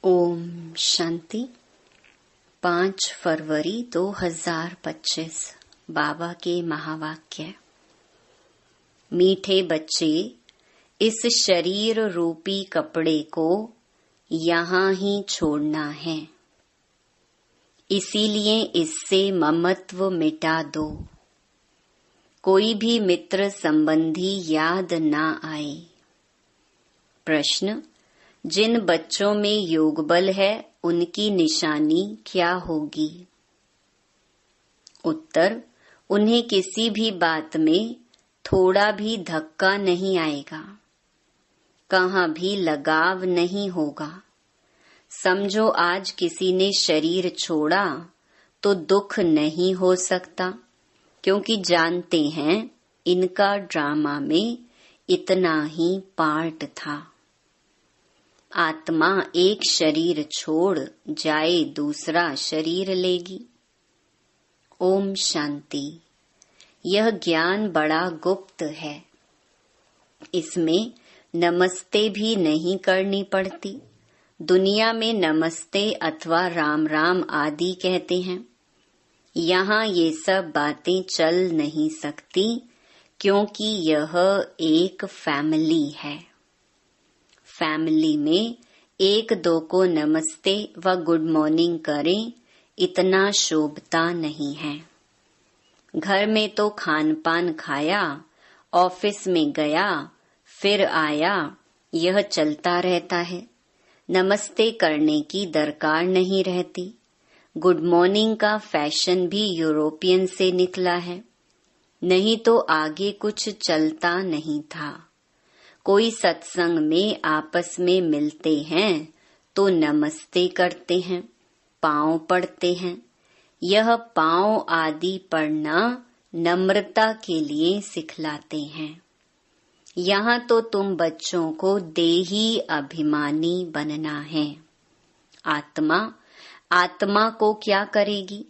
ओम शांति। 5 फरवरी 2025 बाबा के महावाक्य। मीठे बच्चे, इस शरीर रूपी कपड़े को यहाँ ही छोड़ना है, इसीलिए इससे ममत्व मिटा दो। कोई भी मित्र संबंधी याद ना आए। प्रश्न: जिन बच्चों में योग बल है उनकी निशानी क्या होगी? उत्तर: उन्हें किसी भी बात में थोड़ा भी धक्का नहीं आएगा, कहाँ भी लगाव नहीं होगा। समझो आज किसी ने शरीर छोड़ा तो दुख नहीं हो सकता, क्योंकि जानते हैं इनका ड्रामा में इतना ही पार्ट था। आत्मा एक शरीर छोड़ जाए दूसरा शरीर लेगी। ओम शांति। यह ज्ञान बड़ा गुप्त है, इसमें नमस्ते भी नहीं करनी पड़ती। दुनिया में नमस्ते अथवा राम राम आदि कहते हैं। यहाँ ये सब बातें चल नहीं सकती, क्योंकि यह एक फैमिली है। फैमिली में एक दो को नमस्ते व गुड मॉर्निंग करें, इतना शोभता नहीं है। घर में तो खान पान खाया, ऑफिस में गया, फिर आया, यह चलता रहता है। नमस्ते करने की दरकार नहीं रहती। गुड मॉर्निंग का फैशन भी यूरोपियन से निकला है, नहीं तो आगे कुछ चलता नहीं था। कोई सत्संग में आपस में मिलते हैं तो नमस्ते करते हैं, पाँव पड़ते हैं। यह पाँव आदि पड़ना नम्रता के लिए सिखलाते हैं। यहाँ तो तुम बच्चों को देही अभिमानी बनना है। आत्मा को क्या करेगी?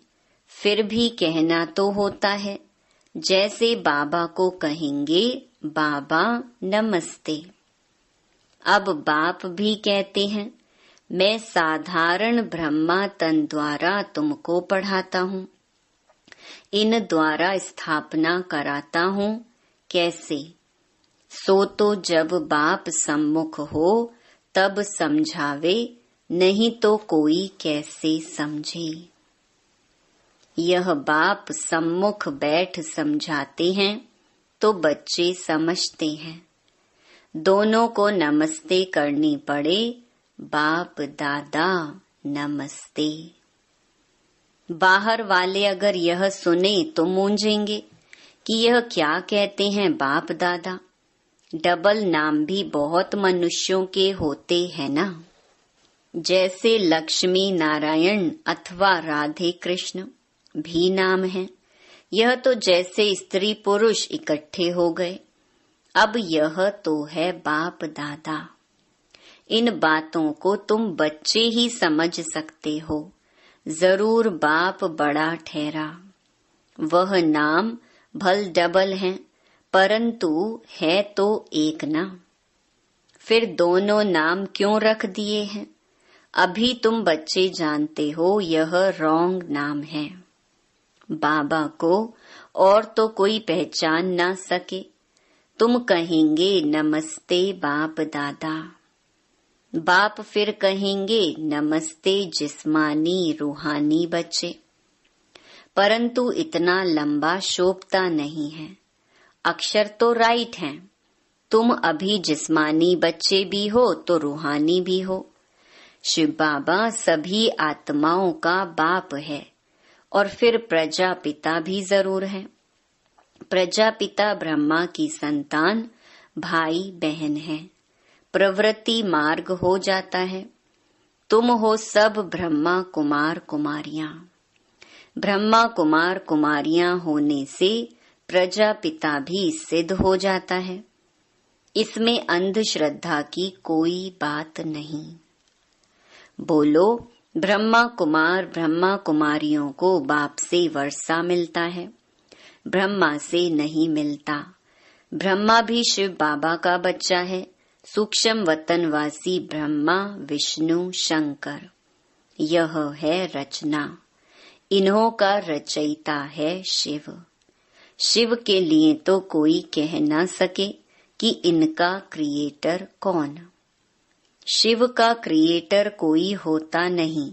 फिर भी कहना तो होता है, जैसे बाबा को कहेंगे बाबा नमस्ते। अब बाप भी कहते हैं, मैं साधारण ब्रह्मा तन द्वारा तुमको पढ़ाता हूँ, इन द्वारा स्थापना कराता हूँ। कैसे? सो तो जब बाप सम्मुख हो तब समझावे, नहीं तो कोई कैसे समझे। यह बाप सम्मुख बैठ समझाते हैं तो बच्चे समझते हैं। दोनों को नमस्ते करनी पड़े, बाप दादा नमस्ते। बाहर वाले अगर यह सुने तो मूंझेंगे कि यह क्या कहते हैं बाप दादा। डबल नाम भी बहुत मनुष्यों के होते हैं ना, जैसे लक्ष्मी नारायण अथवा राधे कृष्ण भी नाम है। यह तो जैसे स्त्री पुरुष इकट्ठे हो गए। अब यह तो है बाप दादा। इन बातों को तुम बच्चे ही समझ सकते हो। जरूर बाप बड़ा ठहरा। वह नाम भल डबल है, परंतु है तो एक ना। फिर दोनों नाम क्यों रख दिए हैं? अभी तुम बच्चे जानते हो यह रॉन्ग नाम है। बाबा को और तो कोई पहचान ना सके। तुम कहेंगे नमस्ते बाप दादा, बाप फिर कहेंगे नमस्ते जिस्मानी रूहानी बच्चे। परंतु इतना लंबा शोभता नहीं है। अक्षर तो राइट हैं। तुम अभी जिस्मानी बच्चे भी हो तो रूहानी भी हो। शिव बाबा सभी आत्माओं का बाप है, और फिर प्रजापिता भी जरूर है। प्रजापिता ब्रह्मा की संतान भाई बहन है। प्रवृत्ति मार्ग हो जाता है। तुम हो सब ब्रह्मा कुमार कुमारियां। ब्रह्मा कुमार कुमारियां होने से प्रजापिता भी सिद्ध हो जाता है। इसमें अंधश्रद्धा की कोई बात नहीं। बोलो, ब्रह्मा कुमारियों को बाप से वर्षा मिलता है, ब्रह्मा से नहीं मिलता। ब्रह्मा भी शिव बाबा का बच्चा है, सूक्ष्म वतनवासी ब्रह्मा विष्णु शंकर, यह है रचना। इन्हों का रचयिता है शिव। शिव के लिए तो कोई कह न सके कि इनका क्रिएटर कौन। शिव का क्रिएटर कोई होता नहीं।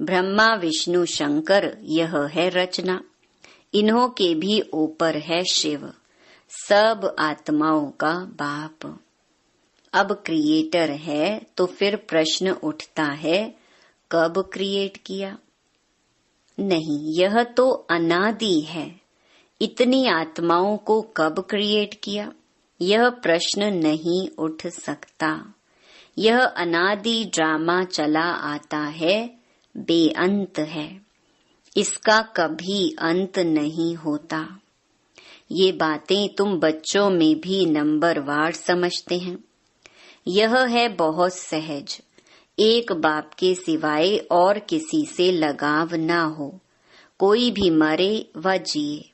ब्रह्मा विष्णु शंकर, यह है रचना। इन्हों के भी ऊपर है शिव, सब आत्माओं का बाप। अब क्रिएटर है तो फिर प्रश्न उठता है, कब क्रिएट किया? नहीं, यह तो अनादि है। इतनी आत्माओं को कब क्रिएट किया, यह प्रश्न नहीं उठ सकता। यह अनादि ड्रामा चला आता है, बेअंत है। इसका कभी अंत नहीं होता। ये बातें तुम बच्चों में भी नंबरवार समझते हैं। यह है बहुत सहज। एक बाप के सिवाय और किसी से लगाव ना हो। कोई भी मरे व जिए।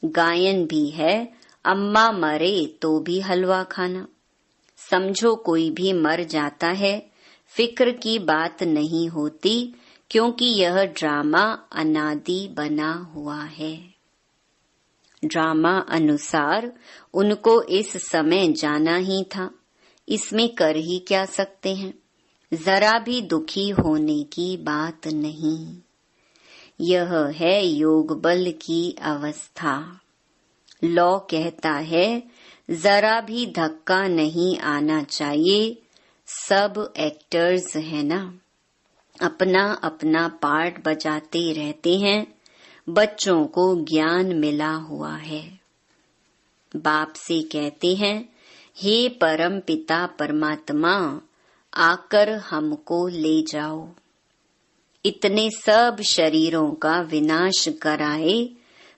गायन भी है, अम्मा मरे तो भी हलवा खाना। समझो कोई भी मर जाता है, फिक्र की बात नहीं होती, क्योंकि यह ड्रामा अनादि बना हुआ है। ड्रामा अनुसार उनको इस समय जाना ही था। इसमें कर ही क्या सकते हैं? जरा भी दुखी होने की बात नहीं। यह है योग बल की अवस्था। लॉ कहता है जरा भी धक्का नहीं आना चाहिए। सब एक्टर्स है ना, अपना अपना पार्ट बजाते रहते हैं। बच्चों को ज्ञान मिला हुआ है। बाप से कहते हैं, हे परम पिता परमात्मा, आकर हमको ले जाओ। इतने सब शरीरों का विनाश कराए,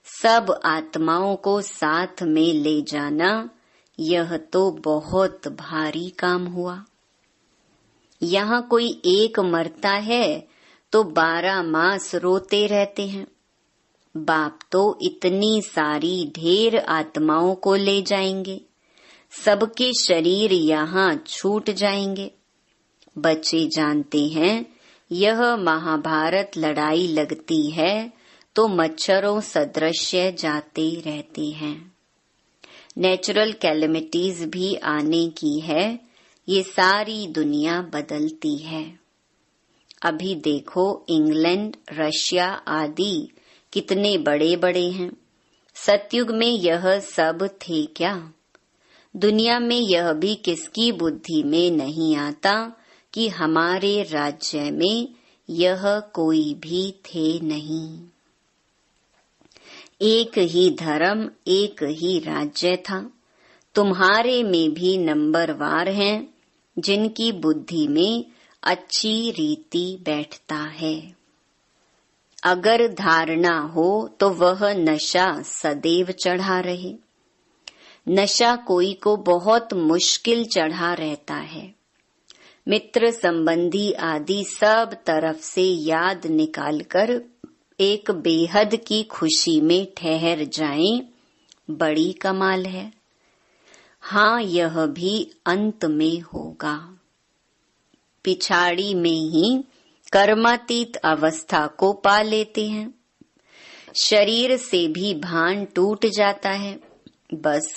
सब आत्माओं को साथ में ले जाना, यह तो बहुत भारी काम हुआ। यहाँ कोई एक मरता है तो 12 मास रोते रहते हैं। बाप तो इतनी सारी ढेर आत्माओं को ले जाएंगे। सबके शरीर यहाँ छूट जाएंगे। बच्चे जानते हैं यह महाभारत लड़ाई लगती है तो मच्छरों सदृश्य जाते रहते हैं। नेचुरल कैलेमिटीज भी आने की है। ये सारी दुनिया बदलती है। अभी देखो इंग्लैंड, रशिया आदि कितने बड़े बड़े हैं। सतयुग में यह सब थे क्या? दुनिया में यह भी किसकी बुद्धि में नहीं आता कि हमारे राज्य में यह कोई भी थे नहीं। एक ही धर्म, एक ही राज्य था। तुम्हारे में भी नंबरवार हैं जिनकी बुद्धि में अच्छी रीति बैठता है। अगर धारणा हो तो वह नशा सदैव चढ़ा रहे। नशा कोई को बहुत मुश्किल चढ़ा रहता है। मित्र संबंधी आदि सब तरफ से याद निकालकर एक बेहद की खुशी में ठहर जाएं, बड़ी कमाल है। हाँ, यह भी अंत में होगा। पिछाड़ी में ही कर्मातीत अवस्था को पा लेते हैं। शरीर से भी भान टूट जाता है। बस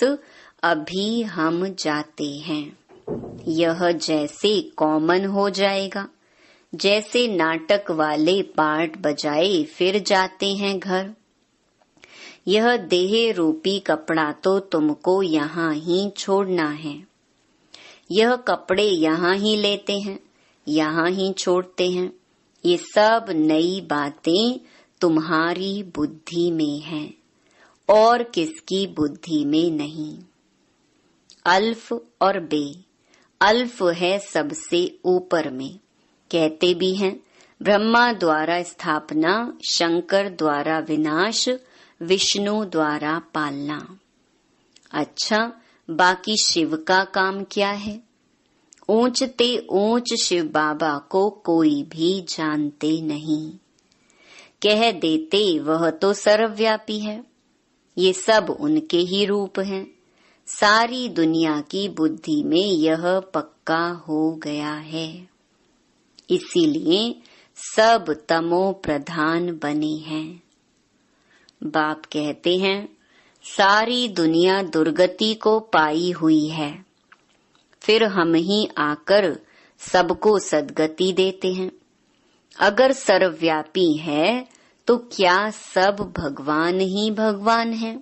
अभी हम जाते हैं। यह जैसे कॉमन हो जाएगा, जैसे नाटक वाले पार्ट बजाए फिर जाते हैं घर। यह देह रूपी कपड़ा तो तुमको यहाँ ही छोड़ना है। यह कपड़े यहाँ ही लेते हैं, यहाँ ही छोड़ते हैं। ये सब नई बातें तुम्हारी बुद्धि में हैं और किसकी बुद्धि में नहीं। अल्फ और बे। अल्फ है सबसे ऊपर में। कहते भी हैं ब्रह्मा द्वारा स्थापना, शंकर द्वारा विनाश, विष्णु द्वारा पालना। अच्छा, बाकी शिव का काम क्या है? ऊंचते ऊंच शिव बाबा को कोई भी जानते नहीं। कह देते वह तो सर्वव्यापी है। ये सब उनके ही रूप हैं। सारी दुनिया की बुद्धि में यह पक्का हो गया है। इसीलिए सब तमो प्रधान बने हैं। बाप कहते हैं सारी दुनिया दुर्गति को पाई हुई है, फिर हम ही आकर सबको सद्गति देते हैं। अगर सर्वव्यापी है तो क्या सब भगवान ही भगवान है?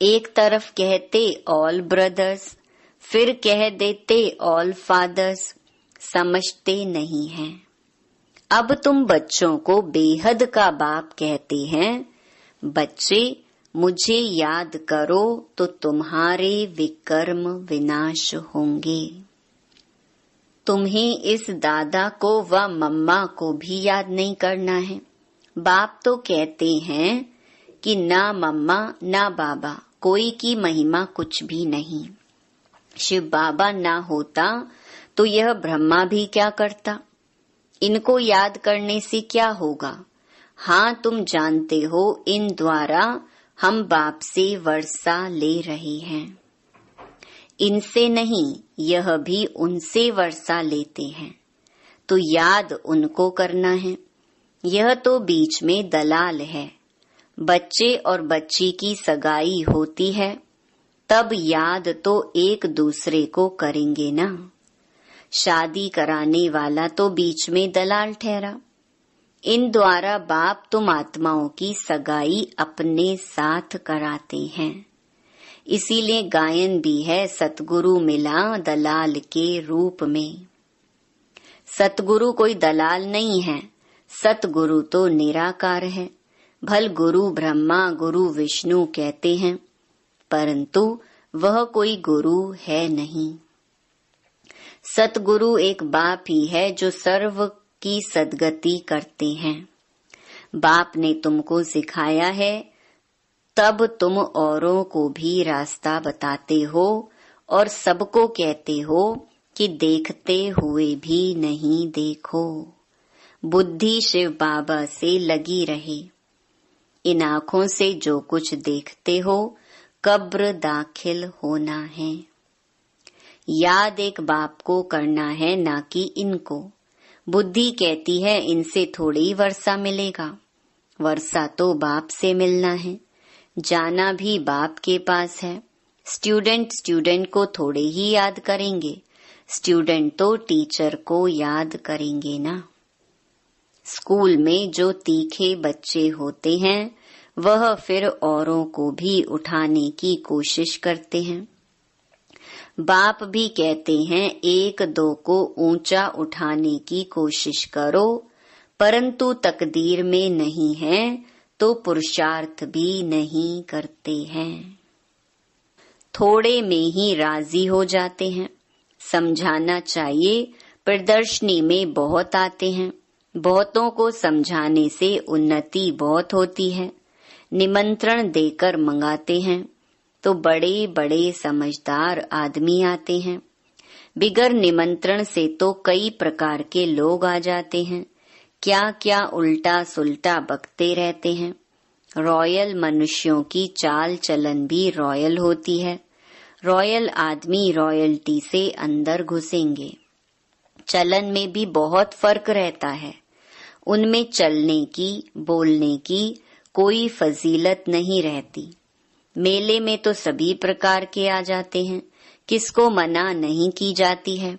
एक तरफ कहते ऑल ब्रदर्स, फिर कह देते ऑल फादर्स, समझते नहीं हैं। अब तुम बच्चों को बेहद का बाप कहते हैं, बच्चे मुझे याद करो तो तुम्हारे विकर्म विनाश होंगे। तुम्हें इस दादा को व मम्मा को भी याद नहीं करना है। बाप तो कहते हैं कि ना मम्मा ना बाबा, कोई की महिमा कुछ भी नहीं। शिव बाबा ना होता तो यह ब्रह्मा भी क्या करता? इनको याद करने से क्या होगा? हाँ, तुम जानते हो इन द्वारा हम बाप से वर्षा ले रहे हैं। इनसे नहीं, यह भी उनसे वर्षा लेते हैं, तो याद उनको करना है। यह तो बीच में दलाल है। बच्चे और बच्ची की सगाई होती है, तब याद तो एक दूसरे को करेंगे ना। शादी कराने वाला तो बीच में दलाल ठहरा। इन द्वारा बाप तुम आत्माओं की सगाई अपने साथ कराते हैं। इसीलिए गायन भी है सतगुरु मिला दलाल के रूप में। सतगुरु कोई दलाल नहीं है, सतगुरु तो निराकार है। भल गुरु ब्रह्मा गुरु विष्णु कहते हैं, परंतु वह कोई गुरु है नहीं। सतगुरु एक बाप ही है जो सर्व की सद्गति करते हैं। बाप ने तुमको सिखाया है, तब तुम औरों को भी रास्ता बताते हो और सबको कहते हो कि देखते हुए भी नहीं देखो। बुद्धि शिव बाबा से लगी रहे। इन आँखों से जो कुछ देखते हो कब्र दाखिल होना है। याद एक बाप को करना है, ना कि इनको। बुद्धि कहती है इनसे थोड़ी वर्षा मिलेगा। वर्षा तो बाप से मिलना है, जाना भी बाप के पास है। स्टूडेंट को थोड़े ही याद करेंगे, स्टूडेंट तो टीचर को याद करेंगे ना। स्कूल में जो तीखे बच्चे होते हैं वह फिर औरों को भी उठाने की कोशिश करते हैं। बाप भी कहते हैं एक दो को ऊंचा उठाने की कोशिश करो, परंतु तकदीर में नहीं है तो पुरुषार्थ भी नहीं करते हैं। थोड़े में ही राजी हो जाते हैं। समझाना चाहिए, प्रदर्शनी में बहुत आते हैं। बहुतों को समझाने से उन्नति बहुत होती है। निमंत्रण देकर मंगाते हैं तो बड़े बड़े समझदार आदमी आते हैं। बिगर निमंत्रण से तो कई प्रकार के लोग आ जाते हैं, क्या क्या उल्टा सुल्टा बकते रहते हैं। रॉयल मनुष्यों की चाल चलन भी रॉयल होती है। रॉयल आदमी रॉयल्टी से अंदर घुसेंगे। चलन में भी बहुत फर्क रहता है। उनमें चलने की बोलने की कोई फजीलत नहीं रहती। मेले में तो सभी प्रकार के आ जाते हैं, किसको मना नहीं की जाती है।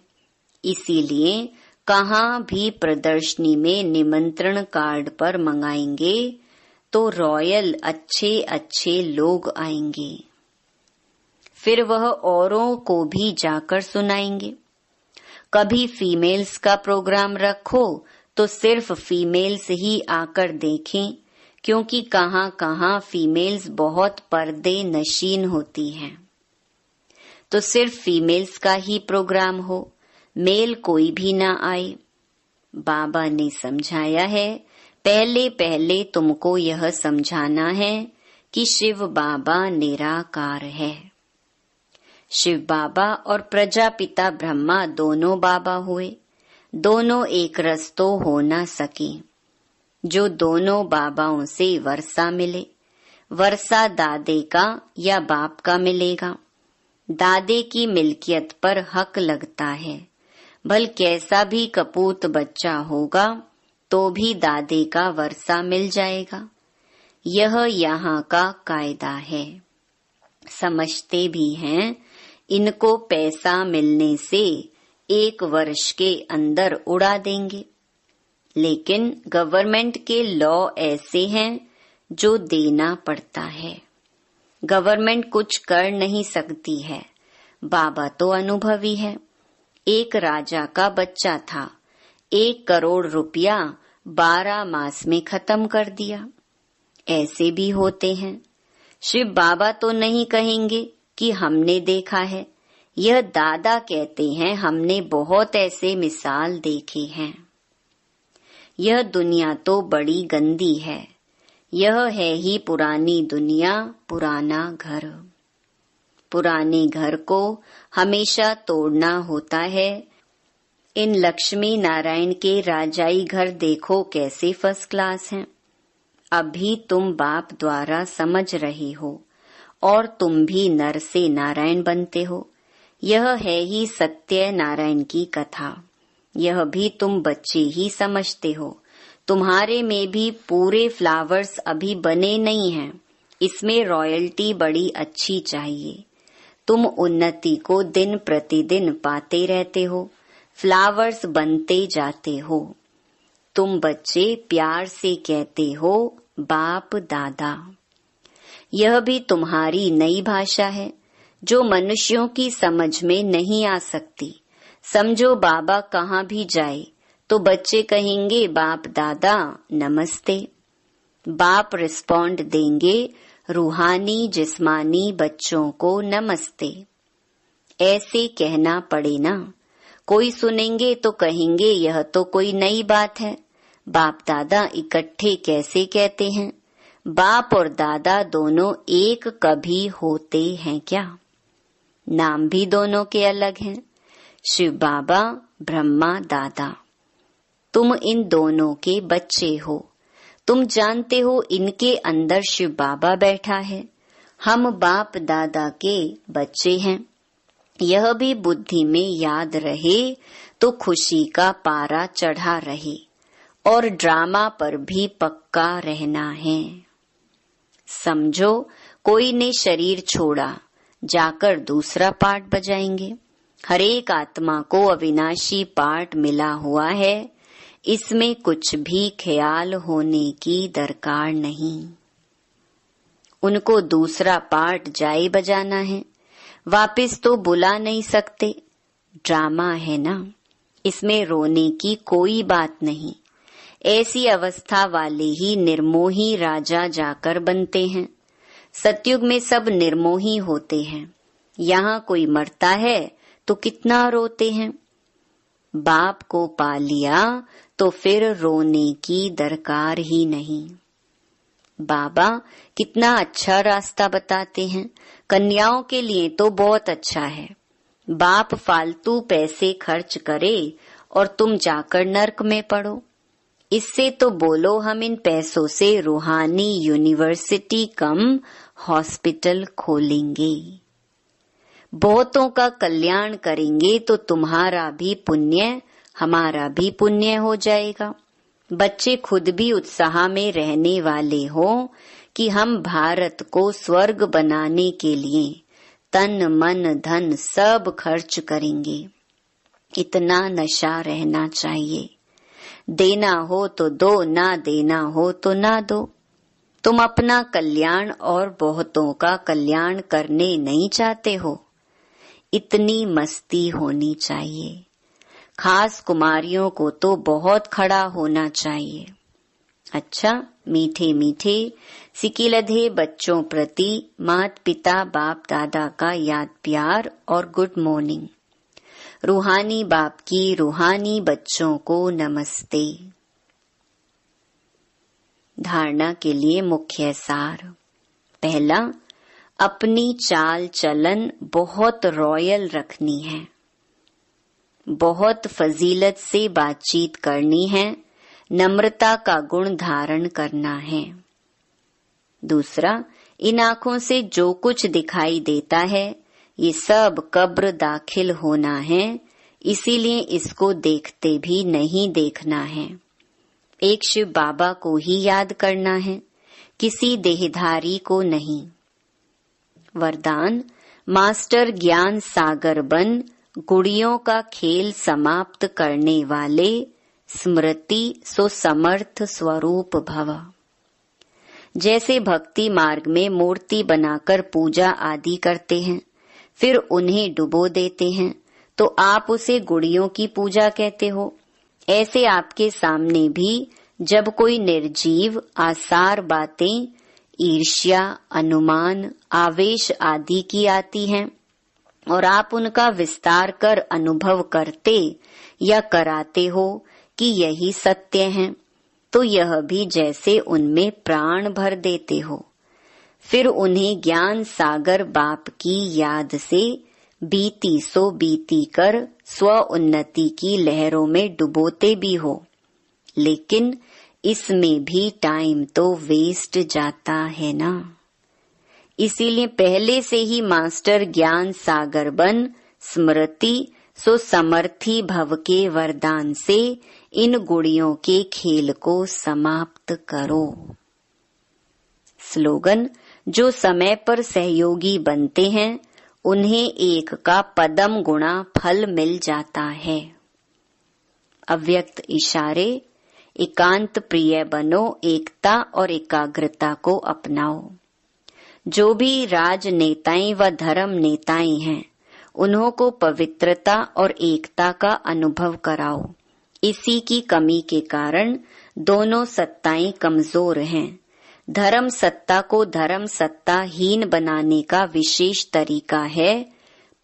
इसीलिए कहाँ भी प्रदर्शनी में निमंत्रण कार्ड पर मंगाएंगे तो रॉयल अच्छे अच्छे लोग आएंगे। फिर वह औरों को भी जाकर सुनाएंगे। कभी फीमेल्स का प्रोग्राम रखो तो सिर्फ फीमेल्स ही आकर देखें, क्योंकि कहाँ कहाँ फीमेल्स बहुत पर्दे नशीन होती हैं। तो सिर्फ फीमेल्स का ही प्रोग्राम हो, मेल कोई भी ना आए। बाबा ने समझाया है, पहले पहले तुमको यह समझाना है कि शिव बाबा निराकार है। शिव बाबा और प्रजापिता ब्रह्मा दोनों बाबा हुए। दोनों एक रस तो हो ना सके। जो दोनों बाबाओं से वर्षा मिले, वर्षा दादे का या बाप का मिलेगा। दादे की मिल्कियत पर हक लगता है। भल कैसा भी कपूत बच्चा होगा तो भी दादे का वर्षा मिल जाएगा। यह यहाँ का कायदा है। समझते भी हैं इनको पैसा मिलने से 1 वर्ष के अंदर उड़ा देंगे, लेकिन गवर्नमेंट के लॉ ऐसे हैं जो देना पड़ता है। गवर्नमेंट कुछ कर नहीं सकती है। बाबा तो अनुभवी है। एक राजा का बच्चा था, 1 करोड़ रुपया 12 मास में खत्म कर दिया। ऐसे भी होते हैं। शिव बाबा तो नहीं कहेंगे कि हमने देखा है, यह दादा कहते हैं हमने बहुत ऐसे मिसाल देखे हैं। यह दुनिया तो बड़ी गंदी है। यह है ही पुरानी दुनिया, पुराना घर। पुराने घर को हमेशा तोड़ना होता है। इन लक्ष्मी नारायण के राजाई घर देखो कैसे फर्स्ट क्लास हैं। अभी तुम बाप द्वारा समझ रहे हो और तुम भी नर से नारायण बनते हो। यह है ही सत्य नारायण की कथा। यह भी तुम बच्चे ही समझते हो। तुम्हारे में भी पूरे फ्लावर्स अभी बने नहीं हैं। इसमें रॉयल्टी बड़ी अच्छी चाहिए। तुम उन्नति को दिन प्रतिदिन पाते रहते हो, फ्लावर्स बनते जाते हो। तुम बच्चे प्यार से कहते हो बाप दादा। यह भी तुम्हारी नई भाषा है जो मनुष्यों की समझ में नहीं आ सकती। समझो बाबा कहाँ भी जाए तो बच्चे कहेंगे बाप दादा नमस्ते। बाप रिस्पॉन्ड देंगे रूहानी जिस्मानी बच्चों को नमस्ते। ऐसे कहना पड़े ना। कोई सुनेंगे तो कहेंगे यह तो कोई नई बात है। बाप दादा इकट्ठे कैसे कहते हैं? बाप और दादा दोनों एक कभी होते हैं क्या? नाम भी दोनों के अलग हैं। शिव बाबा, ब्रह्मा दादा। तुम इन दोनों के बच्चे हो। तुम जानते हो इनके अंदर शिव बाबा बैठा है। हम बाप दादा के बच्चे हैं। यह भी बुद्धि में याद रहे तो खुशी का पारा चढ़ा रहे और ड्रामा पर भी पक्का रहना है। समझो कोई ने शरीर छोड़ा, जाकर दूसरा पार्ट बजाएंगे। हर एक आत्मा को अविनाशी पार्ट मिला हुआ है। इसमें कुछ भी ख्याल होने की दरकार नहीं। उनको दूसरा पार्ट जाए बजाना है, वापिस तो बुला नहीं सकते। ड्रामा है ना, इसमें रोने की कोई बात नहीं। ऐसी अवस्था वाले ही निर्मोही राजा जाकर बनते हैं। सतयुग में सब निर्मोही होते हैं। यहाँ कोई मरता है तो कितना रोते हैं। बाप को पा लिया तो फिर रोने की दरकार ही नहीं। बाबा कितना अच्छा रास्ता बताते हैं। कन्याओं के लिए तो बहुत अच्छा है। बाप फालतू पैसे खर्च करे और तुम जाकर नर्क में पड़ो। इससे तो बोलो हम इन पैसों से रूहानी यूनिवर्सिटी कम हॉस्पिटल खोलेंगे। बहुतों का कल्याण करेंगे तो तुम्हारा भी पुण्य हमारा भी पुण्य हो जाएगा। बच्चे खुद भी उत्साह में रहने वाले हो कि हम भारत को स्वर्ग बनाने के लिए तन मन धन सब खर्च करेंगे। इतना नशा रहना चाहिए। देना हो तो दो, ना देना हो तो ना दो। तुम अपना कल्याण और बहुतों का कल्याण करने नहीं चाहते हो। इतनी मस्ती होनी चाहिए। खास कुमारियों को तो बहुत खड़ा होना चाहिए। अच्छा, मीठे मीठे सिकिलधे बच्चों प्रति माता पिता बाप दादा का याद प्यार और गुड मॉर्निंग। रूहानी बाप की रूहानी बच्चों को नमस्ते। धारणा के लिए मुख्य सार। पहला, अपनी चाल चलन बहुत रॉयल रखनी है। बहुत फजीलत से बातचीत करनी है। नम्रता का गुण धारण करना है। दूसरा, इन आँखों से जो कुछ दिखाई देता है ये सब कब्र दाखिल होना है, इसीलिए इसको देखते भी नहीं देखना है। एक शिव बाबा को ही याद करना है, किसी देहधारी को नहीं। वरदान, मास्टर ज्ञान सागर बन गुड़ियों का खेल समाप्त करने वाले, स्मृति सो समर्थ स्वरूप भव। जैसे भक्ति मार्ग में मूर्ति बनाकर पूजा आदि करते हैं, फिर उन्हें डुबो देते हैं, तो आप उसे गुड़ियों की पूजा कहते हो। ऐसे आपके सामने भी जब कोई निर्जीव आसार बातें, ईर्ष्या, अनुमान, आवेश आदि की आती हैं और आप उनका विस्तार कर अनुभव करते या कराते हो कि यही सत्य है, तो यह भी जैसे उनमें प्राण भर देते हो। फिर उन्हें ज्ञान सागर बाप की याद से बीती सो बीती कर स्व उन्नति की लहरों में डुबोते भी हो। लेकिन इसमें भी टाइम तो वेस्ट जाता है ना। इसीलिए पहले से ही मास्टर ज्ञान सागर बन स्मृति सो समर्थी भव के वरदान से इन गुड़ियों के खेल को समाप्त करो। स्लोगन, जो समय पर सहयोगी बनते हैं उन्हें एक का पदम गुणा फल मिल जाता है। अव्यक्त इशारे, एकांत प्रिय बनो, एकता और एकाग्रता को अपनाओ। जो भी राजनेताएं व धर्म नेताएं हैं उन्हों को पवित्रता और एकता का अनुभव कराओ। इसी की कमी के कारण दोनों सत्ताएं कमजोर हैं। धर्म सत्ता को धर्म सत्ता हीन बनाने का विशेष तरीका है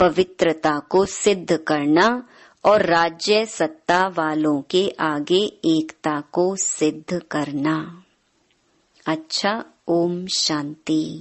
पवित्रता को सिद्ध करना और राज्य सत्ता वालों के आगे एकता को सिद्ध करना। अच्छा, ओम शांति।